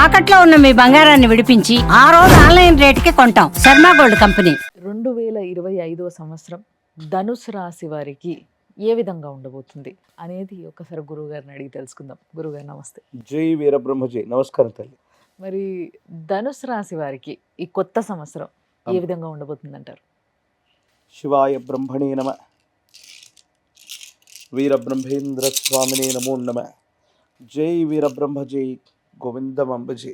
తాకట్లో ఉన్న మీ బంగారాన్ని విడిపించి ఆ రోజు ఆన్లైన్ రేటుకి కొంటాం. Sharma gold company. 2025 సంవత్సరం ధనుసు రాశి వారికి ఏ విధంగా ఉండబోతుంది అనేది ఒకసారి గురువు గారిని అడిగి తెలుసుకుందాం. గురుగారు నమస్తే. జై వీరబ్రహ్మజీ. నమస్కారం తల్లి. మరి ధనుసు రాశి వారికి ఈ కొత్త సంవత్సరం ఏ విధంగా ఉండబోతుంది అంటారు? శివాయ బ్రహ్మణే నమ. వీరబ్రహ్మేంద్ర స్వామినే నమో నమ. జై వీరబ్రహ్మజీ. గోవిందమంబజీ.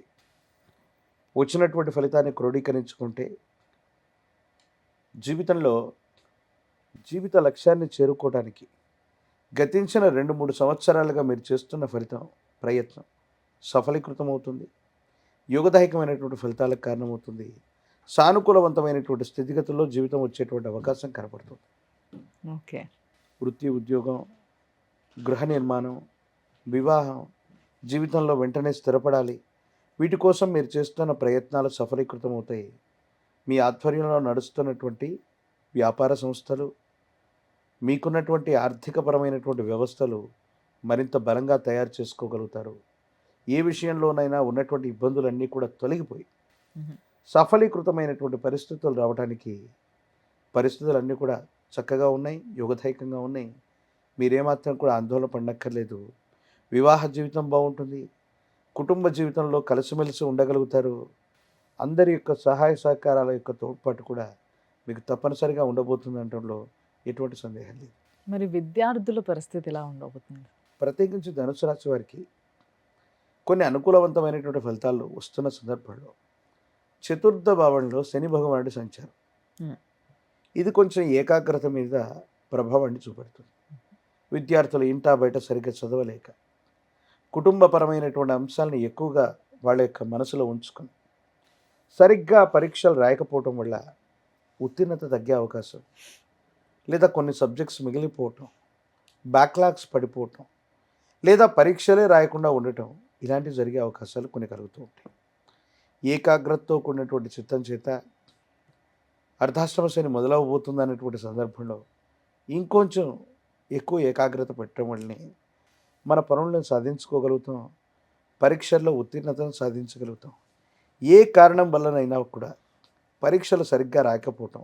వచ్చినటువంటి ఫలితాన్ని క్రోడీకరించుకుంటే జీవితంలో జీవిత లక్ష్యాన్ని చేరుకోవడానికి గతించిన 2-3 సంవత్సరాలుగా మీరు చేస్తున్న ప్రయత్నం సఫలీకృతమవుతుంది. యోగదాయకమైనటువంటి ఫలితాలకు కారణమవుతుంది. సానుకూలవంతమైనటువంటి స్థితిగతుల్లో జీవితం వచ్చేటువంటి అవకాశం కనపడుతుంది. ఓకే. వృత్తి, ఉద్యోగం, గృహ నిర్మాణం, వివాహం, జీవితంలో వెంటనే స్థిరపడాలి. వీటి కోసం మీరు చేస్తున్న ప్రయత్నాలు సఫలీకృతమవుతాయి. మీ ఆధ్వర్యంలో నడుస్తున్నటువంటి వ్యాపార సంస్థలు, మీకున్నటువంటి ఆర్థికపరమైనటువంటి వ్యవస్థలు మరింత బలంగా తయారు చేసుకోగలుగుతారు. ఏ విషయంలోనైనా ఉన్నటువంటి ఇబ్బందులన్నీ కూడా తొలగిపోయి సఫలీకృతమైనటువంటి పరిస్థితులు రావడానికి పరిస్థితులన్నీ కూడా చక్కగా ఉన్నాయి, యోగదాయకంగా ఉన్నాయి. మీరేమాత్రం కూడా ఆందోళన పడనక్కర్లేదు. వివాహ జీవితం బాగుంటుంది. కుటుంబ జీవితంలో కలిసిమెలిసి ఉండగలుగుతారు. అందరి యొక్క సహాయ సహకారాల యొక్క తోడ్పాటు కూడా మీకు తప్పనిసరిగా ఉండబోతుంది అనడంలో ఎటువంటి సందేహం లేదు. మరి విద్యార్థుల పరిస్థితి ఎలా ఉండబోతుంది? ప్రత్యేకించి ధనుసు రాశి వారికి కొన్ని అనుకూలవంతమైనటువంటి ఫలితాలు వస్తున్న సందర్భంలో చతుర్థ భావంలో శని భగవానుడి సంచారం ఇది కొంచెం ఏకాగ్రత మీద ప్రభావాన్ని చూపెడుతుంది. విద్యార్థులు ఇంటా బయట సరిగ్గా చదవలేక కుటుంబపరమైనటువంటి అంశాలను ఎక్కువగా వాళ్ళ యొక్క మనసులో ఉంచుకొని సరిగ్గా పరీక్షలు రాయకపోవటం వల్ల ఉత్తీర్ణత తగ్గే అవకాశం, లేదా కొన్ని సబ్జెక్ట్స్ మిగిలిపోవటం, బ్యాక్లాగ్స్ పడిపోవటం, లేదా పరీక్షలే రాయకుండా ఉండటం, ఇలాంటివి జరిగే అవకాశాలు కొన్ని కలుగుతూ ఉంటాయి. ఏకాగ్రతతో కూడినటువంటి చిత్తం చేత అర్ధాశ్రమ శని మొదలవబోతుంది అనేటువంటి సందర్భంలో ఇంకొంచెం ఎక్కువ ఏకాగ్రత పెట్టడం వల్లనే మన పనులను సాధించుకోగలుగుతాం. పరీక్షల్లో ఉత్తీర్ణతను సాధించగలుగుతాం. ఏ కారణం వల్లనైనా కూడా పరీక్షలు సరిగ్గా రాకపోవటం,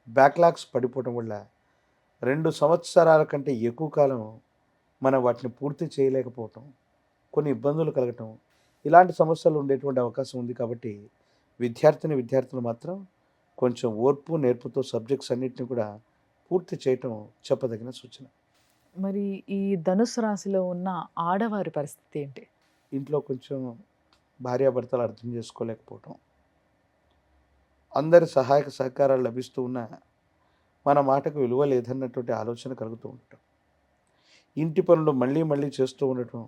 బ్యాక్లాగ్స్ పడిపోవటం వల్ల 2 సంవత్సరాల కంటే ఎక్కువ కాలం మనం వాటిని పూర్తి చేయలేకపోవటం, కొన్ని ఇబ్బందులు కలగటం, ఇలాంటి సమస్యలు ఉండేటువంటి అవకాశం ఉంది. కాబట్టి విద్యార్థులు మాత్రం కొంచెం ఓర్పు నేర్పుతో సబ్జెక్ట్స్ అన్నింటినీ కూడా పూర్తి చేయటం చెప్పదగిన సూచన. మరి ఈ ధనుసు రాశిలో ఉన్న ఆడవారి పరిస్థితి ఏంటి? ఇంట్లో కొంచెం భార్యాభర్తలు అర్థం చేసుకోలేకపోవటం, అందరి సహాయక సహకారాలు లభిస్తూ ఉన్న మన మాటకు విలువ లేదన్నటువంటి ఆలోచన కలుగుతూ ఉండటం, ఇంటి పనులు మళ్ళీ మళ్ళీ చేస్తూ ఉండటం,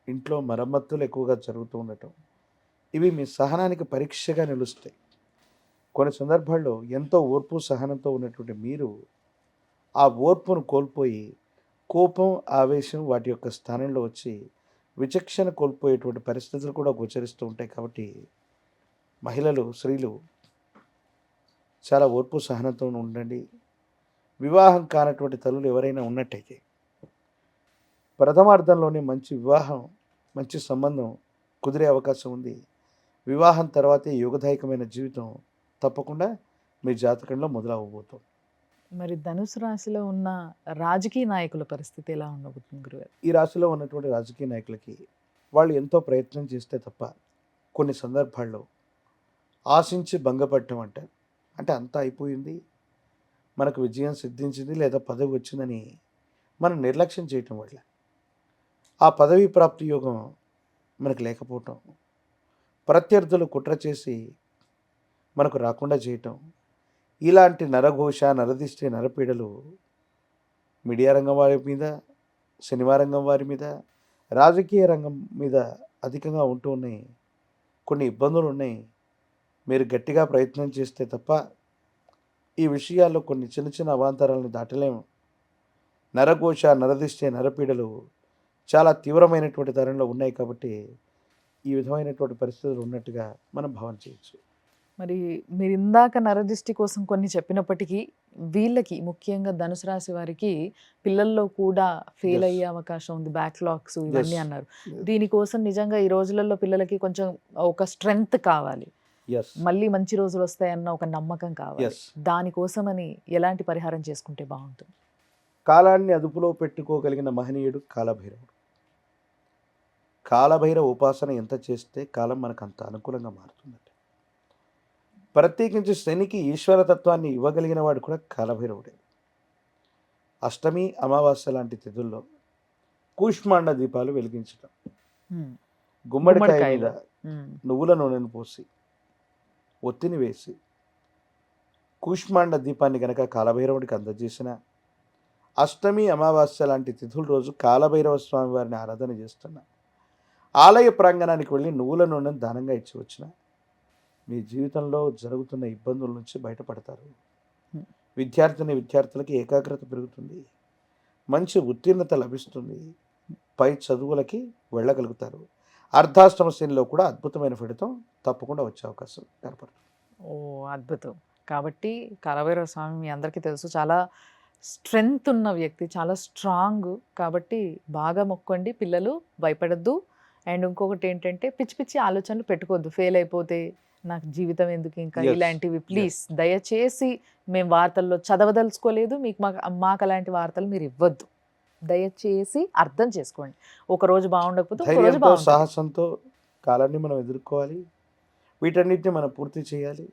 ఇంట్లో మరమ్మతులు ఎక్కువగా జరుగుతూ ఉండటం, ఇవి మీ సహనానికి పరీక్షగా నిలుస్తాయి. కొన్ని సందర్భాల్లో ఎంతో ఓర్పు సహనంతో ఉన్నటువంటి మీరు ఆ ఓర్పును కోల్పోయి కోపం, ఆవేశం వాటి యొక్క స్థానంలో వచ్చి విచక్షణ కోల్పోయేటువంటి పరిస్థితులు కూడా గోచరిస్తూ ఉంటాయి. కాబట్టి మహిళలు, స్త్రీలు చాలా ఓర్పు సహనంతో ఉండండి. వివాహం కానటువంటి తల్లులు ఎవరైనా ఉన్నట్టయితే ప్రథమార్థంలోనే మంచి వివాహం, మంచి సంబంధం కుదిరే అవకాశం ఉంది. వివాహం తర్వాతే యోగదాయకమైన జీవితం తప్పకుండా మీ జాతకంలో మొదలవబోతుంది. మరి ధనుసు రాశిలో ఉన్న రాజకీయ నాయకుల పరిస్థితి ఎలా ఉండబోతుంది గురుగారు? ఈ రాశిలో ఉన్నటువంటి రాజకీయ నాయకులకి వాళ్ళు ఎంతో ప్రయత్నం చేస్తే తప్ప కొన్ని సందర్భాల్లో ఆశించి భంగపడటం అంటే అంతా అయిపోయింది, మనకు విజయం సిద్ధించింది లేదా పదవి వచ్చిందని మనం నిర్లక్ష్యం చేయటం వల్ల ఆ పదవీ ప్రాప్తి యోగం మనకు లేకపోవటం, ప్రత్యర్థులు కుట్ర చేసి మనకు రాకుండా చేయటం, ఇలాంటి నరఘోష, నరదిష్టి, నరపీడలు మీడియా రంగం వారి మీద, సినిమా రంగం వారి మీద, రాజకీయ రంగం మీద అధికంగా ఉంటూ ఉన్నాయి. కొన్ని ఇబ్బందులు ఉన్నాయి. మీరు గట్టిగా ప్రయత్నం చేస్తే తప్ప ఈ విషయాల్లో కొన్ని చిన్న చిన్న అవాంతరాలను దాటలేము. నరఘోష, నరదిష్టి, నరపీడలు చాలా తీవ్రమైనటువంటి తరంలో ఉన్నాయి. కాబట్టి ఈ విధమైనటువంటి పరిస్థితులు ఉన్నట్టుగా మనం భావన చేయొచ్చు. మరి మీరు ఇందాక నరదిష్టి కోసం కొన్ని చెప్పినప్పటికీ వీళ్ళకి ముఖ్యంగా ధనుసు రాశి వారికి పిల్లల్లో కూడా ఫెయిల్ Yes. అయ్యే అవకాశం ఉంది, బ్యాక్లాగ్స్ ఇవన్నీ Yes. అన్నారు. దీనికోసం నిజంగా ఈ రోజులలో పిల్లలకి కొంచెం ఒక స్ట్రెంగ్త్ కావాలి, ఎస్ మళ్ళీ మంచి రోజులు వస్తాయన్న ఒక నమ్మకం కావాలి. ఎస్ దానికోసమని ఎలాంటి పరిహారం చేసుకుంటే బాగుంటుంది? కాలాన్ని అదుపులో పెట్టుకోగలిగిన మహనీయుడు కాలభైరవుడు. కాలభైరవ ఉపాసన ఎంత చేస్తే కాలం మనకు అంత అనుకూలంగా మారుతుందండి. ప్రత్యేకించి శనికి ఈశ్వరతత్వాన్ని ఇవ్వగలిగిన వాడు కూడా కాలభైరవుడే. అష్టమి అమావాస్య లాంటి తిథుల్లో కూష్మాండ దీపాలు వెలిగించడం, గుమ్మడికాయ మీద ఉమ్, నువ్వుల నూనెను పోసి ఒత్తిని వేసి కూష్మాండ దీపాన్ని గనక కాలభైరవుడికి అందజేసిన, అష్టమి అమావాస్య లాంటి తిథుల రోజు కాలభైరవ స్వామి వారిని ఆరాధన చేస్తున్న, ఆలయ ప్రాంగణానికి వెళ్ళి నువ్వుల నూనెను దానంగా ఇచ్చి వచ్చిన మీ జీవితంలో జరుగుతున్న ఇబ్బందుల నుంచి బయటపడతారు. విద్యార్థులకి ఏకాగ్రత పెరుగుతుంది, మంచి ఉత్తీర్ణత లభిస్తుంది, పై చదువులకి వెళ్ళగలుగుతారు. అర్ధాష్టమ శ్రేణిలో కూడా అద్భుతమైన ఫలితం తప్పకుండా వచ్చే అవకాశం ఏర్పడుతుంది. ఓ అద్భుతం. కాబట్టి కాలభైరవ స్వామి మీ అందరికీ తెలుసు, చాలా స్ట్రెంగ్త్ ఉన్న వ్యక్తి, చాలా స్ట్రాంగ్. కాబట్టి బాగా మొక్కండి పిల్లలు, భయపడద్దు. అండ్ ఇంకొకటి ఏంటంటే పిచ్చి పిచ్చి ఆలోచనలు పెట్టుకోవద్దు, ఫెయిల్ అయిపోతే నాకు జీవితం ఎందుకు ఇంకా, Yes. ఇలాంటివి ప్లీజ్ దయచేసి మేము వార్తల్లో చదవదలుచుకోలేదు, మీకు మాకు అలాంటి వార్తలు మీరు ఇవ్వద్దు, దయచేసి అర్థం చేసుకోండి. ఒక రోజు బాగుండకపోతే ఒక రోజు ధైర్యంతో బాగుంటుంది. సాహసంతో కాలాన్ని మనం ఎదుర్కోవాలి, వీటన్నిటిని మనం పూర్తి చేయాలి.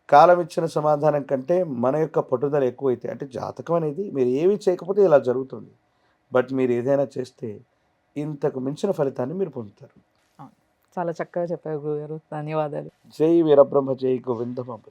కాలం ఇచ్చిన సమాధానం కంటే మన యొక్క పట్టుదల ఎక్కువైతే, అంటే జాతకం అనేది మీరు ఏమి చేయకపోతే ఇలా జరుగుతుంది, బట్ మీరు ఏదైనా చేస్తే ఇంతకు మించిన ఫలితాన్ని మీరు పొందుతారు. చాలా చక్కగా చెప్పారు గురుగారు, ధన్యవాదాలు. జై వీరబ్రహ్మ జై గోవింద పంప